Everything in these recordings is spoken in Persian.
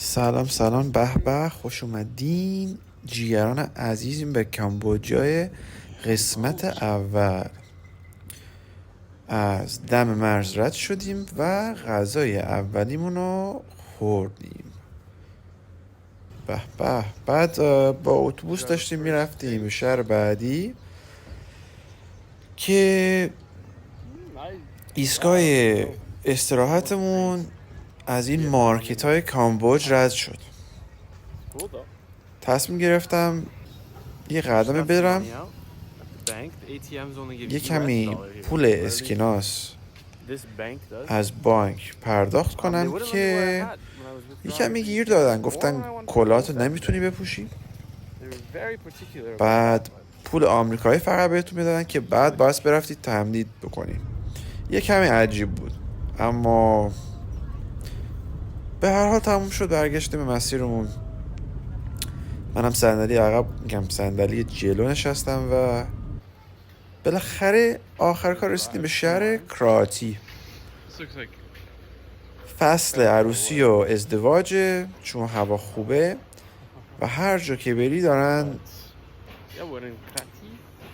سلام سلام، به به، خوش اومدین جیگران عزیزیم به کامبوجای قسمت اول. از دم مرز رد شدیم و غذای اولیمون رو خوردیم. به به. بعد با اتوبوس داشتیم میرفتیم به شهر بعدی که ایستگاه استراحتمون از این مارکت های کامبوج رد شد. تصمیم گرفتم یه قدم برم یه کمی پول اسکناس از بانک پرداخت کنم که یه کمی گیر دادن، گفتن کلاتو نمیتونی بپوشی. بعد پول آمریکایی فقط بهتون میدادن که بعد باید برفتید تمدید بکنید. یه کمی عجیب بود، اما به هر حال تموم شد. برگشتیم به مسیرمون. منم صندلی عقب، صندلی جلو نشستم و بالاخره آخر کار رسیدیم به شهر کراتی. فصل عروسی و ازدواج، چون هوا خوبه و هر جا که بری دارن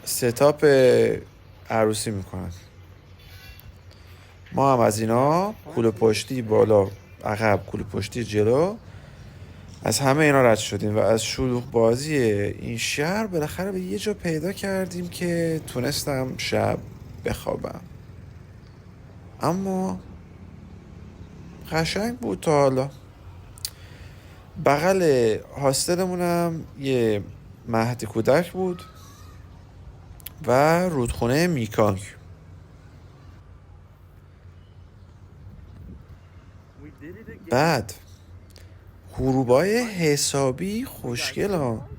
ستاپ عروسی میکنن. ما هم از اینا کوله پشتی بالا، عقب، کوله پشتی جلو، از همه اینا رد شدیم و از شلوغ بازی این شهر بالاخره به یه جا پیدا کردیم که تونستم شب بخوابم. اما قشنگ بود تا حالا. بغل هاستلمونم یه مهد کودک بود و رودخونه میکانگ. بعد غروبای حسابی خوشگل ها.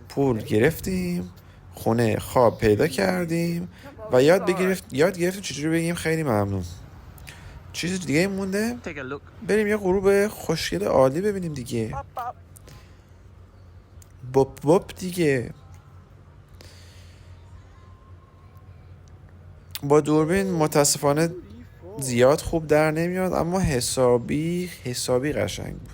پول گرفتیم، خونه خواب پیدا کردیم و یاد گرفتیم چجوری بگیم خیلی ممنون. چیز دیگه مونده؟ بریم یه غروب خوشگل عالی ببینیم دیگه. بوب دیگه. با دوربین متاسفانه زیاد خوب در نمیاد، اما حسابی قشنگ بود.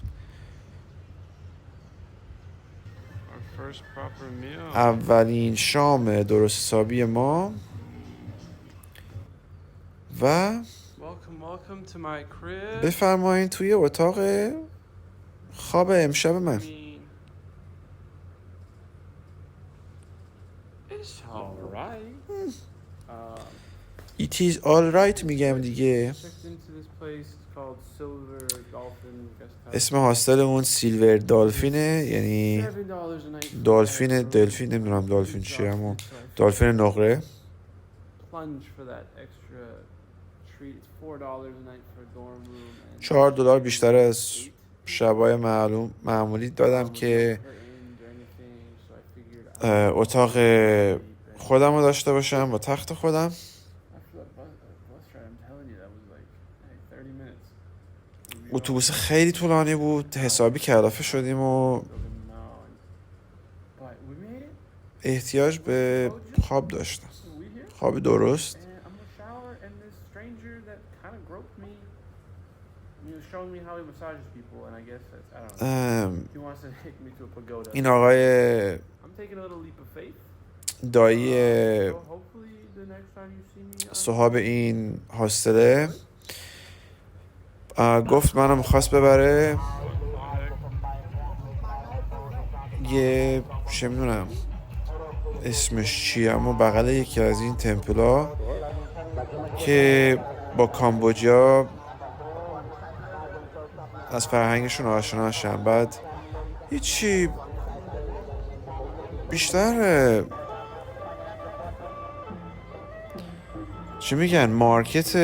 اولین شام درست حسابی ما و بفرمایین توی اتاق خواب امشب من. It is alright میگم دیگه. اسم هاستلمون سیلور دالفینه، یعنی دلفین نمیدونم دلفین چیه، اما دلفین نقره. $4 بیشتر از شبای معمولی دادم که اتاق خودم رو داشته باشم با تخت خودم. اتوبوس خیلی طولانی بود، حسابی کلافه شدیم و احتیاج به خواب داشتم، خواب درست. این آقای دایی صاحب این هاستله گفت منو میخواست ببره یه چه میدونم اسمش چیه، اما بغل یکی از این تمپلا که با کامبوجیا از فرهنگشون آشنا شدم. بعد هیچی بیشتر چی میگن مارکت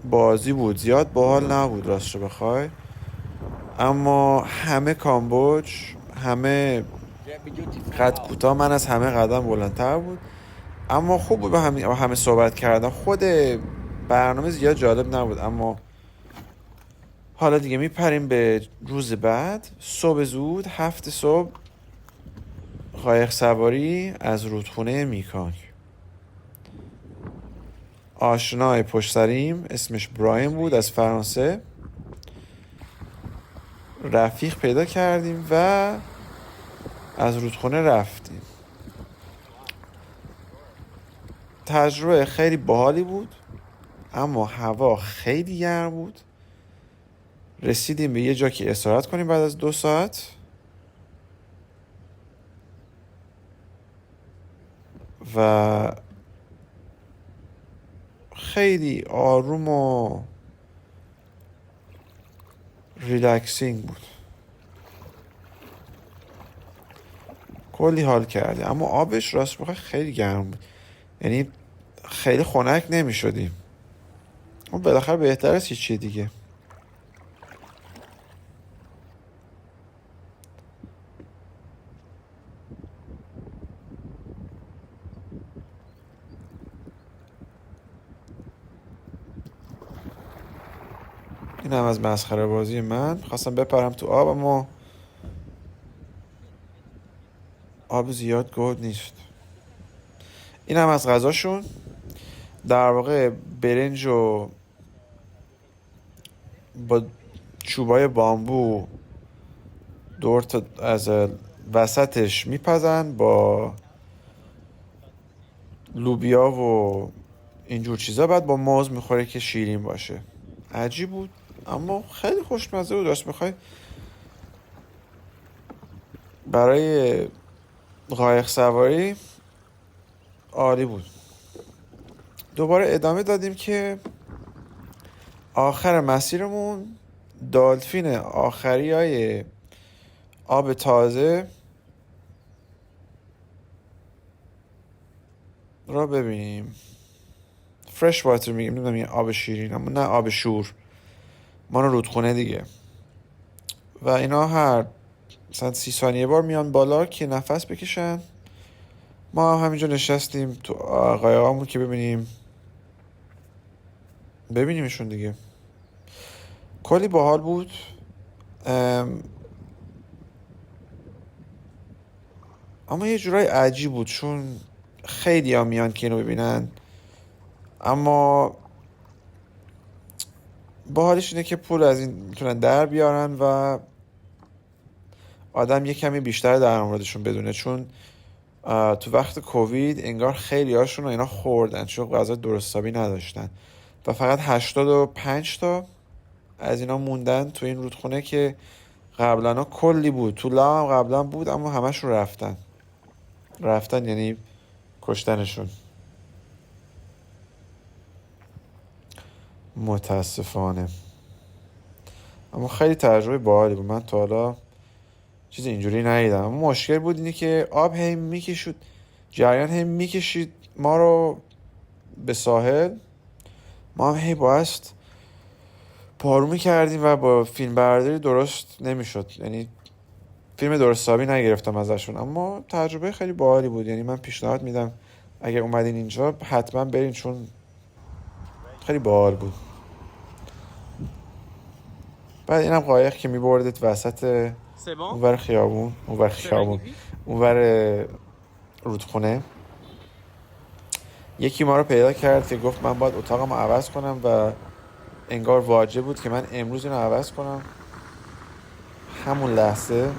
بازی بود، زیاد باحال نبود راست رو بخوای، اما همه کامبوج، همه قد کوتاه، من از همه قدم بلندتر بود، اما خوب بود. با همه صحبت کردم. خود برنامه زیاد جالب نبود، اما حالا دیگه میپریم به روز بعد. صبح زود 7 صبح قایق سواری از رودخونه میکانگ. آشنای پشت سریم اسمش براین بود از فرانسه، رفیق پیدا کردیم و از رودخونه رفتیم. تجربه خیلی باحالی بود، اما هوا خیلی گرم بود. رسیدیم به یه جا که استراحت کنیم بعد از 2 ساعت و خیلی آروم و ریلکسینگ بود. کلی حال کرده، اما آبش راست بخواه خیلی گرم بود، یعنی خیلی خنک نمی شدیم. اما بالاخره بهتر از هیچی دیگه. این هم از مسخره بازی من. خواستم بپرم تو آب، اما آب زیاد گود نیست. این هم از غذاشون. در واقع برنج و با چوبای بامبو دور تا از وسطش میپزن با لوبیا و اینجور چیزا، بعد با موز میخوره که شیرین باشه. عجیب بود اما خیلی خوشمزه بود. راست میخوای برای قایق سواری عالی بود. دوباره ادامه دادیم که آخر مسیرمون دالفین آخری های آب تازه را ببینیم. فرش واتر میگیم، نمیدونم یه آب شیرین، اما نه آب شور، مانو رودخونه دیگه. و اینا هر مثلا 30 ثانیه بار میان بالا که نفس بکشن. ما هم همینجا نشستیم تو قایقامون که ببینیمشون دیگه. کلی باحال بود. اما یه جورای عجیب بود، چون خیلی ها میان که اینو ببینن، اما باحالش اینه که پول از این میتونن در بیارن و آدم یه کمی بیشتر در موردشون بدونه. چون تو وقت کووید انگار خیلی هاشون رو اینا خوردن، چون غذا درست حسابی نداشتن و فقط 85 تا از اینا موندن تو این رودخونه که قبلا کلی بود. تو لا هم قبلا بود، اما همشون رفتن یعنی کشتنشون متاسفانه. اما خیلی تجربه باحالی بود. من تا حالا چیز اینجوری ندیدم. اما مشکل بود اینه که آب هی میکشید، جریان هی میکشید ما رو به ساحل. ما هم هی بایست پارو میکردیم و با فیلم برداری درست نمیشد، یعنی فیلم درست حسابی نگرفتم ازشون. اما تجربه خیلی باحالی بود، یعنی من پیشنهاد میدم اگر اومدین اینجا حتما برین، چون خیلی باحال بود. بعد اینم قایق که میبردت وسط اونور خیابون، اونور رودخونه. یکی ما رو پیدا کرد که گفت من باید اتاقم رو عوض کنم و انگار واجب بود که من امروز اینو عوض کنم همون لحظه.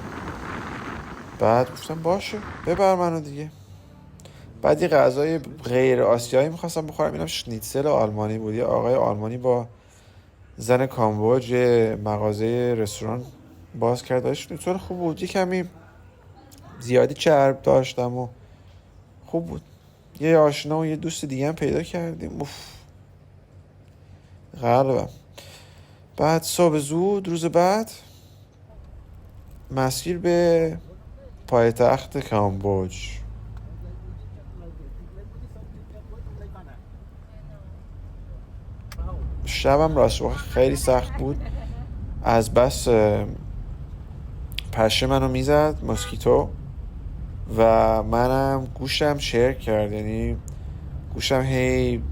بعد گفتم باشه ببر منو دیگه. بعد یه غذای غیر آسیایی میخواستم بخورم، اینم شنیتسل آلمانی بود. یه آقای آلمانی با زن کامبوج مغازه رستوران باز کرد. شنیتسل خوب بود، یه کمی زیادی چرب داشتم و خوب بود. یه آشنا و یه دوست دیگه هم پیدا کردیم. قلبم. بعد صبح زود روز بعد مسیر به پایتخت کامبوج. شبم راست خیلی سخت بود، از بس پشه منو میزد مسکیتو و منم گوشم شرک کرد، یعنی گوشم هی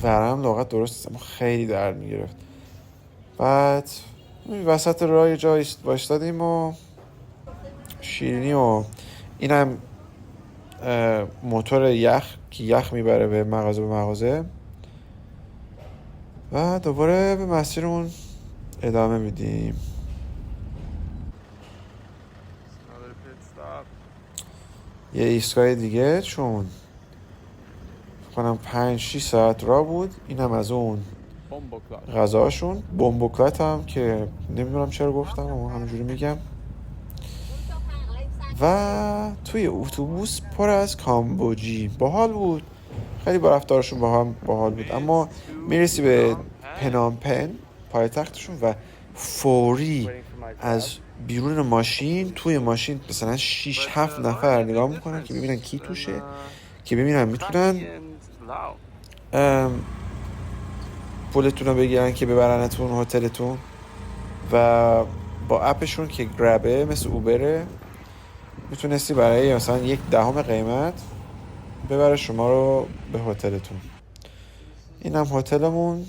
ورم لغت درست اما خیلی درد میگرفت. بعد وسط راه یه جا وایستادیم و شیرینی و اینم موتور یخ که یخ میبره به مغازه و دوباره به مسیرمون ادامه میدیم. یه ایستگاه دیگه، چون کنم 5-6 ساعت راه بود. اینم از اون غذاشون. بومبوکلات هم که نمیدونم چرا گفتم اما همینجوری میگم. و توی اتوبوس پر از کامبوجی. باحال بود، خیلی با رفتارشون باحال بود. اما میرسی به پنامپن پایتختشون و فوری از بیرون ماشین توی ماشین مثلا 6-7 نفر نگاه میکنن که ببینن کی توشه، که ببینن میتونن پولتون رو بگیرن که ببرنتون هتلتون. و با اپشون که گربه مثل اوبره میتونستی برای مثلا 1/10 قیمت ببره شما رو به هتلتون. اینم هتلمون،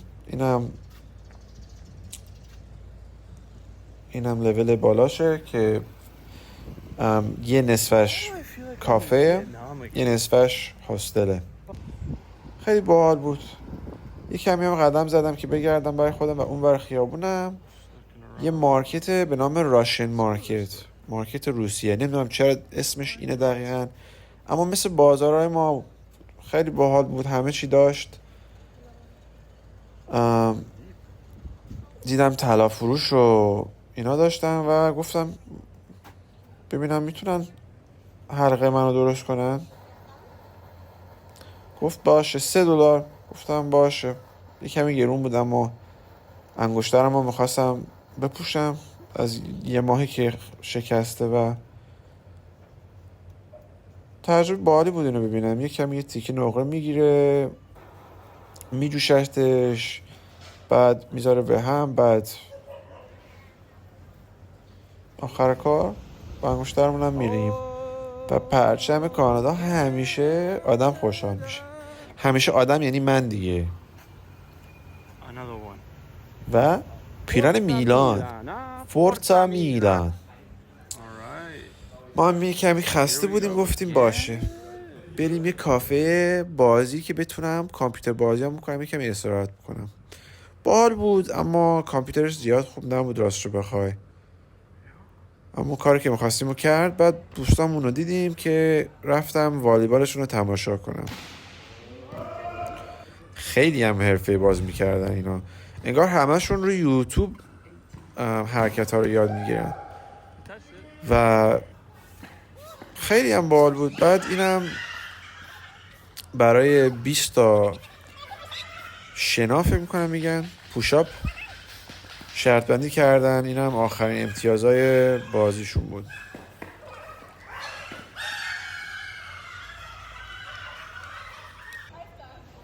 اینم لول بالاشه که یه نصفش کافه، یه نصفش هاستله. خیلی باحال بود. یه کمی هم قدم زدم که بگردم برای خودم و اون بر خیابونم یه مارکت به نام راشن مارکت روسیه. نمیدونم چرا اسمش اینه دقیقا، اما مثل بازارهای ما خیلی باحال بود، همه چی داشت. دیدم طلا فروش و اینا داشتن و گفتم ببینم میتونن حلقه منو درست کنن. گفت باشه، $3. گفتم باشه. یه کمی گرون بود اما انگشترم رو میخواستم بپوشم از یه ماهی که شکسته و تجربه باحالی بود اینو ببینم. یه کمی یه تیکه نقره میگیره، میجوشتش، بعد میذاره به هم، بعد آخر کار با انگشترمون هم میریم. و پرچم کانادا همیشه آدم خوشحال میشه. همیشه آدم یعنی من دیگه. و پیرن میلان، فورتا میلان. ما هم یه کمی خسته بودیم، گفتیم باشه بریم یه کافه بازی که بتونم کامپیوتر بازی هم بکنم، یه کمی استراحت بکنم. باحال بود اما کامپیوترش زیاد خوب نبود راست رو بخوای. اما کاری که می‌خواستیم رو کرد. بعد دوستامون رو دیدیم که رفتم والیبالشون رو تماشا کنم. خیلی هم حرفه‌ای باز می‌کردن اینا، انگار همه‌شون رو یوتیوب حرکت‌ها رو یاد می‌گیرن و خیلی هم باحال بود. بعد اینم برای 20 تا شنا فکر می‌کنم میگن پوشاپ شرط بندی کردن. اینم آخرین امتیازهای بازیشون بود.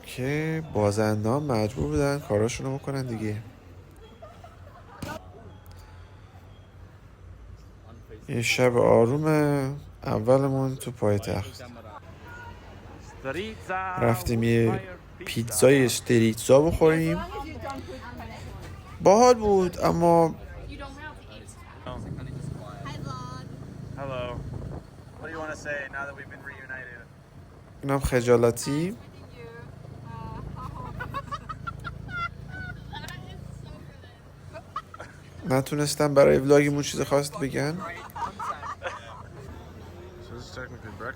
که بازندان مجبور بودن کاراشونو بکنن دیگه. یه شب آروم اولمون تو پایتخت. رفتیم یه پیتزای استریتزا بخوریم. باحال بود اما اینم خجالتی. نتونستم برای ولاگمون چیز خاص بگن.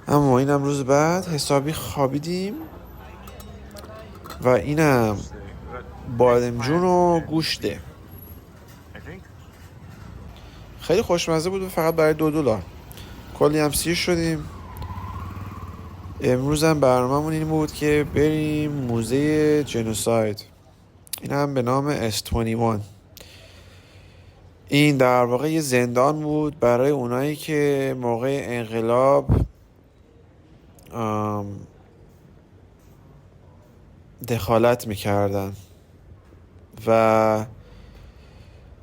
اما اینم روز بعد حسابی خوابیدیم و اینم بادمجون و گوشته. خیلی خوشمزه بود و فقط برای $2. کلی هم سیر شدیم. امروز هم برنامه‌مون این بود که بریم موزه جنوساید. این هم به نام S21. این در واقع یه زندان بود برای اونایی که موقع انقلاب دخالت میکردن و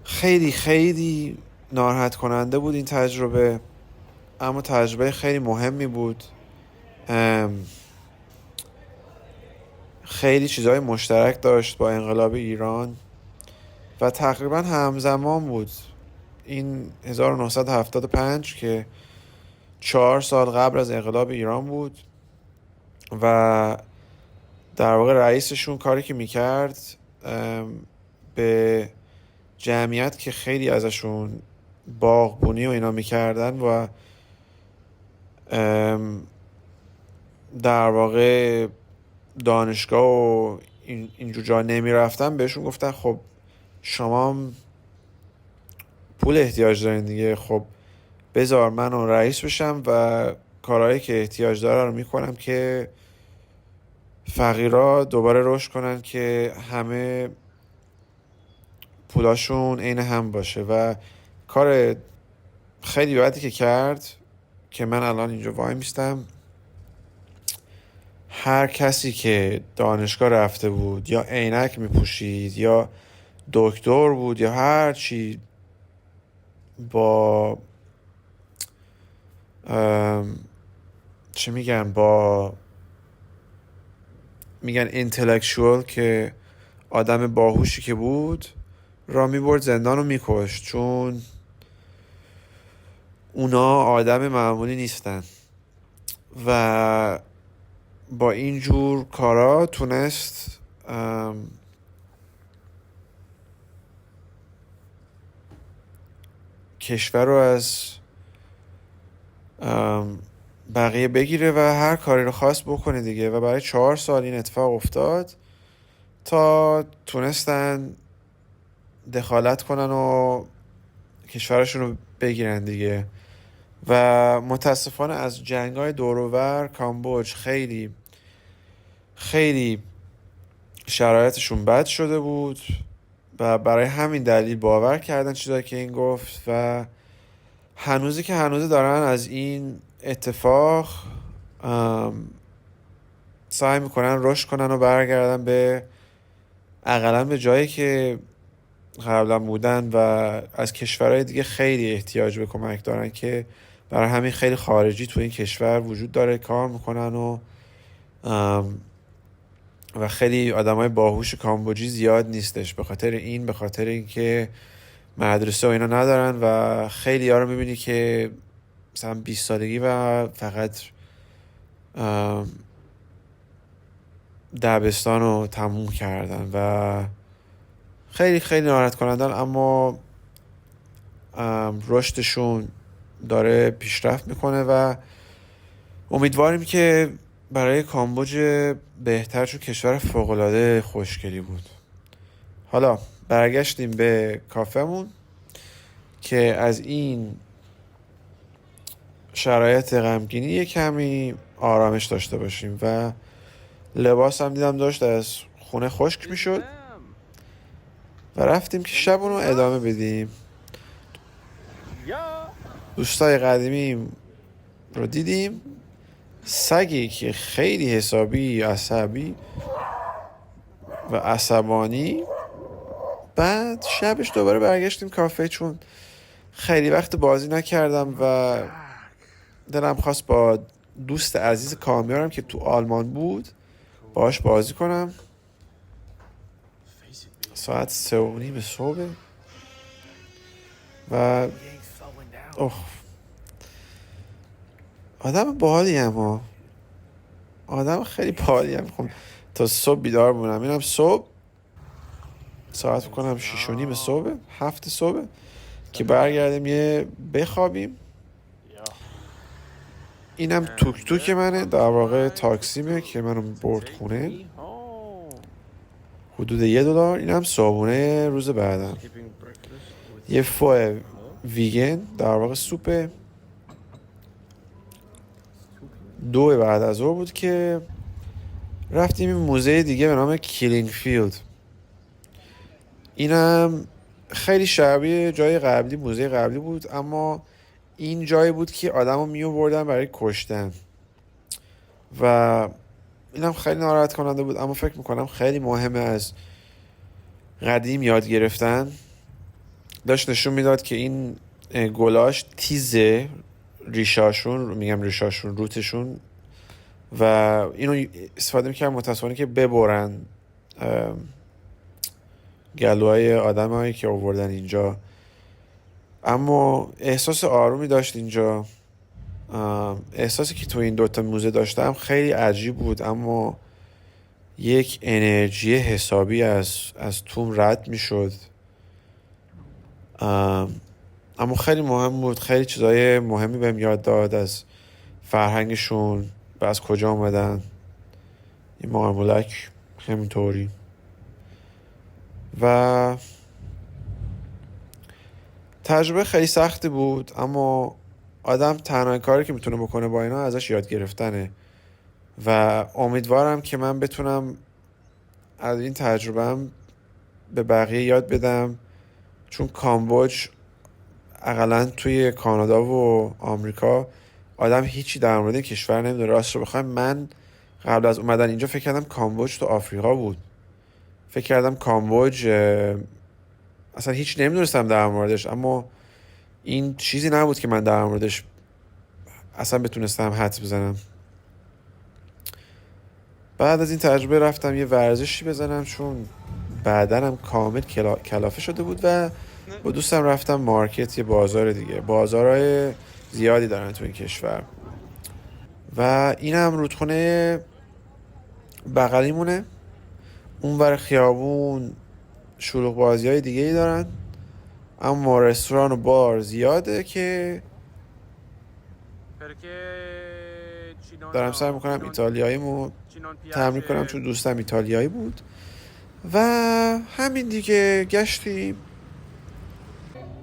خیلی خیلی ناراحت کننده بود این تجربه، اما تجربه خیلی مهمی بود. خیلی چیزهای مشترک داشت با انقلاب ایران و تقریبا همزمان بود. این 1975 که 4 سال قبل از انقلاب ایران بود و در واقع رئیسشون کاری که میکرد به جمعیت که خیلی ازشون باغبونی و اینا میکردن و در واقع دانشگاه و اینجور جا نمیرفتن، بهشون گفتن خب شما پول احتیاج دارین دیگه، خب بذار من اون رئیس بشم و کارهایی که احتیاج داره رو میکنم که فقیرا دوباره رشد کنن که همه پولاشون عین هم باشه. و کار خیلی بدی که کرد که من الان اینجا وای میستم، هر کسی که دانشگاه رفته بود یا عینک میپوشید یا دکتر بود یا هر چی با چه میگن، با میگن اینتלקچوال، که آدم باهوشی که بود را میبرد زندان رو میکشت، چون اونا آدم معمولی نیستن و با اینجور کارا تونست کشور رو از بقیه بگیره و هر کاری رو خواست بکنه دیگه. و برای 4 سال این اتفاق افتاد تا تونستن دخالت کنن و کشورشون رو بگیرن دیگه. و متاسفانه از جنگ‌های دور و بر کامبوج خیلی خیلی شرایطشون بد شده بود و برای همین دلیل باور کردن چیزایی که این گفت و هنوزی که هنوزه دارن از این اتفاق سعی میکنن رشد کنن و برگردن به اقلا به جایی که قبلا بودن و از کشورهای دیگه خیلی احتیاج به کمک دارن، که برای همین خیلی خارجی تو این کشور وجود داره کار میکنن و خیلی آدمای باهوش کامبوجی زیاد نیستش، به خاطر اینکه مدرسه و اینا ندارن و خیلی ها رو میبینی که مثلا 20 سالگی و فقط دبستان رو تموم کردن و خیلی خیلی ناراحت کنندن، اما رشدشون داره پیشرفت میکنه و امیدواریم که برای کامبوج بهتر، چون کشور فوق‌العاده خوشگلی بود. حالا برگشتیم به کافمون که از این شرایط غمگینی یه کمی آرامش داشته باشیم و لباس هم دیدم داشت از خونه خشک میشد و رفتیم که شبونو ادامه بدیم. دوستای قدیمی رو دیدیم، سگی که خیلی حسابی عصبی و عصبانی. بعد شبش دوباره برگشتیم کافه، چون خیلی وقت بازی نکردم و دلم خواست با دوست عزیز کامیارم که تو آلمان بود باهاش بازی کنم. ساعت 3:30 صبح و آدم باحالی هم آدم خیلی باحالی هم. خب تا صبح بیدار بودم. اینم صبح ساعت کنم 6:30 صبح، 7 صبح که برگردیم یه بخوابیم. اینم توک توک منه، در واقع تاکسیمه که منو برد خونه، حدود $1. اینم صابونه روز بعدم، یه فو ویگن، در واقع سوپ 2 بعد از ظهر بود که رفتیم این موزه دیگه به نام کیلینگ فیلد. اینم خیلی شبیه جای قبلی، موزه قبلی بود، اما این جایی بود که آدمو میوردن برای کشتن و اینم خیلی ناراحت کننده بود، اما فکر میکنم خیلی مهمه از قدیم یاد گرفتن. داشت نشون میداد که این گلاش تیزه، ریشاشون روتشون، و اینو استفاده میکنن متاسفانه که ببرن گلوهای آدم هایی که آوردن اینجا. اما احساس آرومی داشت اینجا احساسی که تو این دوتا موزه داشتم خیلی عجیب بود، اما یک انرژی حسابی از توم رد می شد. اما خیلی مهم بود، خیلی چیزای مهمی بهم یاد داد از فرهنگشون و از کجا اومدن. این مارمولک همینطوری. و تجربه خیلی سختی بود، اما آدم تنها کاری که میتونه بکنه با اینا ازش یاد گرفتنه و امیدوارم که من بتونم از این تجربه‌ام به بقیه یاد بدم، چون کامبوج اقلا توی کانادا و آمریکا آدم هیچی در مورد کشور نمیدونه. راست رو بخوایم من قبل از اومدن اینجا فکر کردم کامبوج تو آفریقا بود، فکر کردم کامبوج اصلا هیچ نمیدونستم در موردش، اما این چیزی نبود که من در موردش اصلا بتونستم حدس بزنم. بعد از این تجربه رفتم یه ورزشی بزنم، چون بدنم کامل کلافه شده بود و با دوستم رفتم مارکت، یه بازار دیگه. بازارهای زیادی دارن تو این کشور و اینم رودخونه بغلیمونه. اونور خیابون شلوغ بازی های دیگه ای دارن، اما رستوران و بار زیاده که دارم سعی میکنم ایتالیاییمو تمرین کنم، چون دوستم ایتالیایی بود. و همین دیگه، گشتیم.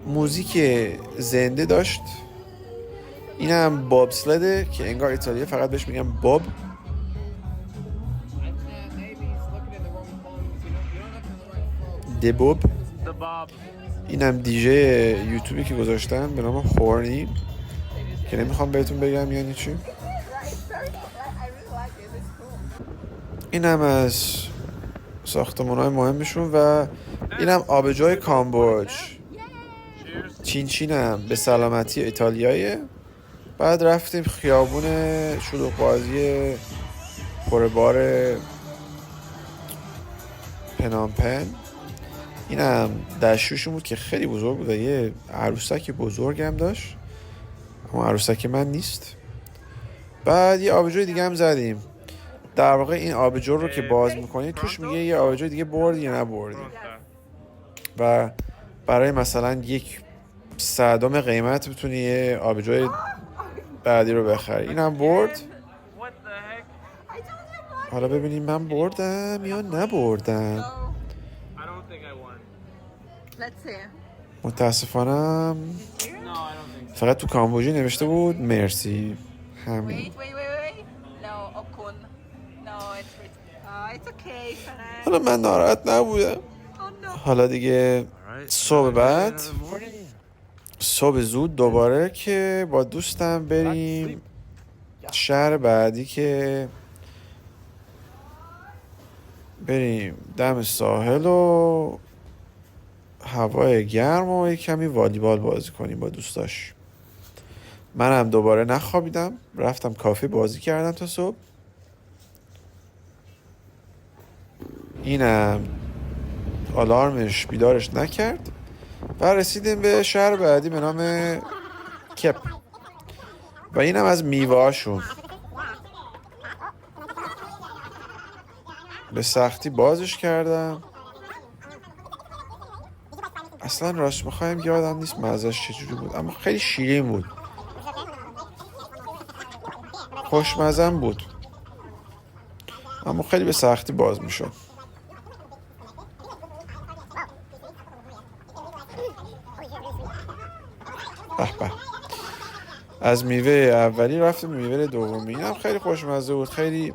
موزیک زنده داشت. اینم باب سلده که انگار ایتالیا فقط بهش میگم باب. دبوب. اینم دیجی یوتیوبی که گذاشتن به نام هورنی که نمیخوام بهتون بگم یعنی چی. اینم از ساختمان‌های مهمشون و اینم آبجوی کامبوج. چینچینم به سلامتی ایتالیاییه. بعد رفتیم خیابون شلوغ بازی پربار پنامپن. اینم دشوشون بود که خیلی بزرگ بود و یه عروسک بزرگ هم داشت، اما عروسک من نیست. بعد یه آبجوی دیگه هم زدیم. در واقع این آبجو رو که باز میکنی توش میگه یه آبجوی دیگه بردی یا نبردی و برای مثلا 1/100 قیمت بتونی یه آبجوی بعدی رو بخری. این هم برد. حالا ببینیم من بردم یا نبردم. متاسفانم فقط تو کامبوجی نوشته بود مرسی. همین. حالا من ناراحت نبودم. حالا دیگه صبح بعد، صبح زود دوباره که با دوستم بریم شهر بعدی، که بریم دم ساحل و هوای گرم و یک کمی والیبال بازی کنیم با دوستاش. منم دوباره نخوابیدم، رفتم کافه بازی کردم تا صبح. اینم آلارمش بیدارش نکرد و رسیدیم به شهر بعدی به نام کپ و اینم از میوه‌هاشون. به سختی بازش کردم. اصلا راست بخوایم یادم نیست مزهش چجوری بود، اما خیلی شیرین بود، خوشمزم بود، اما خیلی به سختی باز میشد. به به. از میوه اولی رفتیم میوه دومی. اینم خیلی خوشمزه بود، خیلی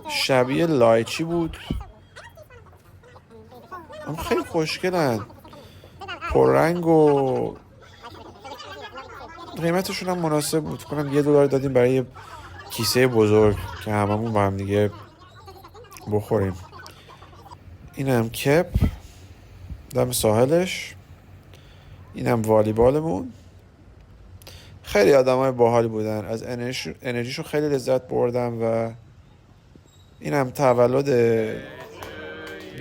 شبیه لایچی بود، اما خیلی خوشگلن، پررنگ و قیمتشون هم مناسب بود. کنم $1 دادیم برای یه کیسه بزرگ که هممون با هم دیگه بخوریم. اینم کپ دم ساحلش. اینم والیبالمون. خیلی آدمای باحالی بودن، از انرژیشون خیلی لذت بردم. و اینم تولد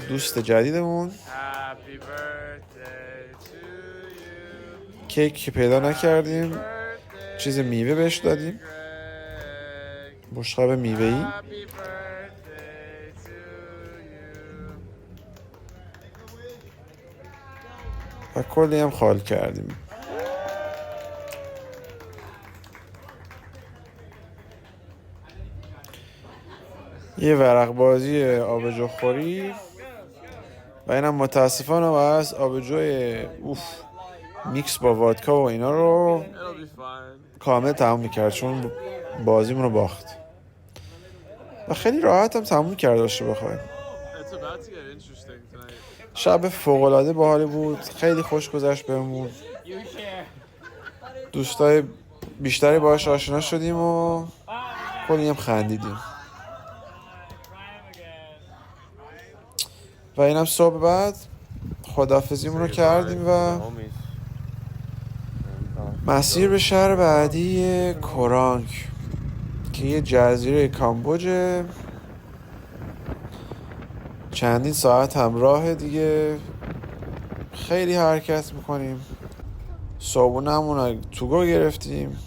دوست جدیدمون. کیک که پیدا نکردیم چیز میوه بهش دادیم، بشقاب میوه‌ای. و کلی هم خال کردیم. یه ورق بازی آبجوخوری و اینم متاسفانه از آبجوی میکس با وادکا و اینا رو کامل تموم میکرد چون بازیمون رو باخت و خیلی راحت هم تموم کرد داشته بخواید. شب فوق‌العاده باحالی بود، خیلی خوش گذشت بهمون، دوستای بیشتری باهاش آشنا شدیم و کلی هم خندیدیم. و اینم صبح بعد خداحافظیمون رو کردیم و مسیر به شهر بعدی کرانگ که یه جزیره کامبوجه. چندین ساعت هم راه دیگه، خیلی حرکت میکنیم. صابونمون رو توگو گرفتیم،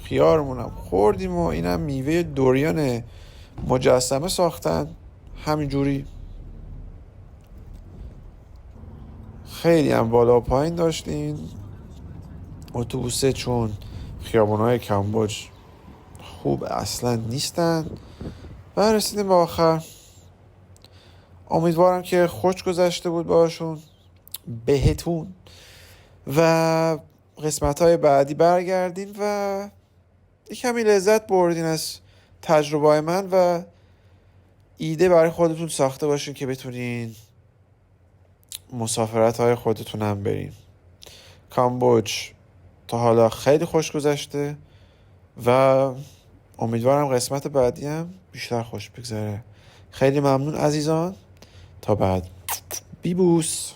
خیارمون هم خوردیم و اینم میوه دوریان مجسمه ساختن همینجوری. خیلی هم بالا و پایین داشتین اتوبوسه چون خیابونهای کامبوج خوب اصلا نیستن و رسیدیم به آخر. امیدوارم که خوش گذشته بود باشون بهتون و قسمت های بعدی برگردین و یک کمی لذت بردین از تجربه من و ایده برای خودتون ساخته باشین که بتونین مسافرت های خودتون هم برین. کامبوج تا حالا خیلی خوش گذشته و امیدوارم قسمت بعدی هم بیشتر خوش بگذره. خیلی ممنون عزیزان، تا بعد، بیبوس.